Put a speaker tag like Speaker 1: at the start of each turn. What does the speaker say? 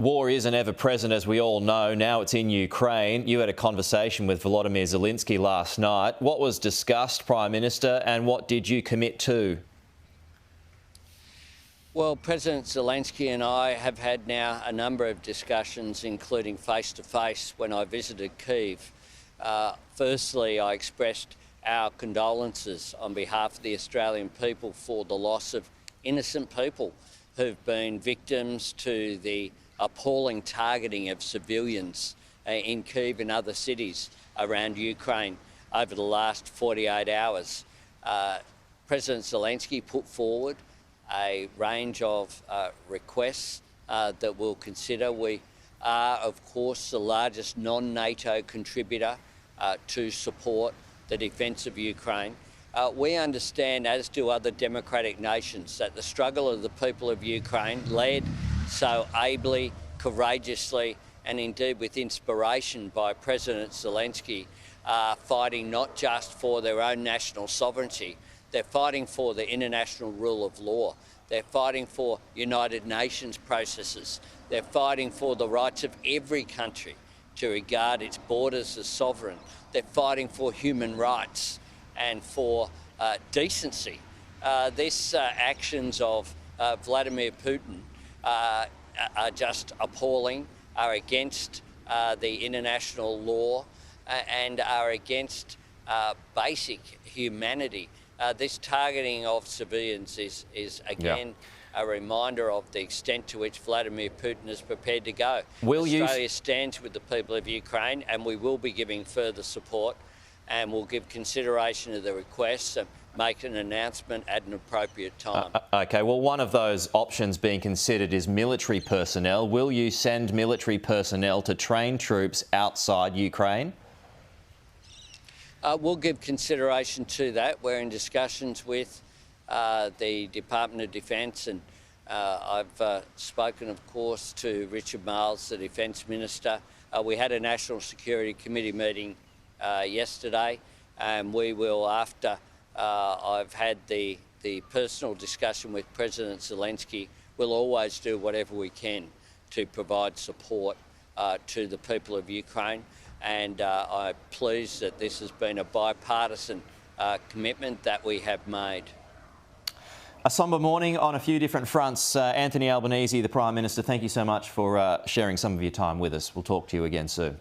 Speaker 1: War isn't ever present, as we all know. Now it's in Ukraine. You had a conversation with Volodymyr Zelensky last night. What was discussed, Prime Minister, and what did you commit to?
Speaker 2: Well, President Zelensky and I have had now a number of discussions, including face-to-face when I visited Kyiv. Firstly, I expressed our condolences on behalf of the Australian people for the loss of innocent people who've been victims to the appalling targeting of civilians in Kyiv and other cities around Ukraine over the last 48 hours. President Zelensky put forward a range of requests that we'll consider. We are, of course, the largest non-NATO contributor to support the defence of Ukraine. We understand, as do other democratic nations, that the struggle of the people of Ukraine, led so ably, courageously and indeed with inspiration by President Zelensky, are fighting not just for their own national sovereignty, they're fighting for the international rule of law. They're fighting for United Nations processes. They're fighting for the rights of every country to regard its borders as sovereign. They're fighting for human rights and for decency. These actions of Vladimir Putin are just appalling, are against the international law and are against basic humanity. This targeting of civilians is again a reminder of the extent to which Vladimir Putin is prepared to go. Australia stands with the people of Ukraine, and we will be giving further support, and we'll give consideration to the requests and make an announcement at an appropriate time.
Speaker 1: OK, well, one of those options being considered is military personnel. Will you send military personnel to train troops outside Ukraine?
Speaker 2: We'll give consideration to that. We're in discussions with the Department of Defence, and I've spoken, of course, to Richard Marles, the Defence Minister. We had a National Security Committee meeting yesterday, and we will, after I've had the personal discussion with President Zelensky, we'll always do whatever we can to provide support to the people of Ukraine. And I'm pleased that this has been a bipartisan commitment that we have made.
Speaker 1: A sombre morning on a few different fronts. Anthony Albanese, the Prime Minister, thank you so much for sharing some of your time with us. We'll talk to you again soon.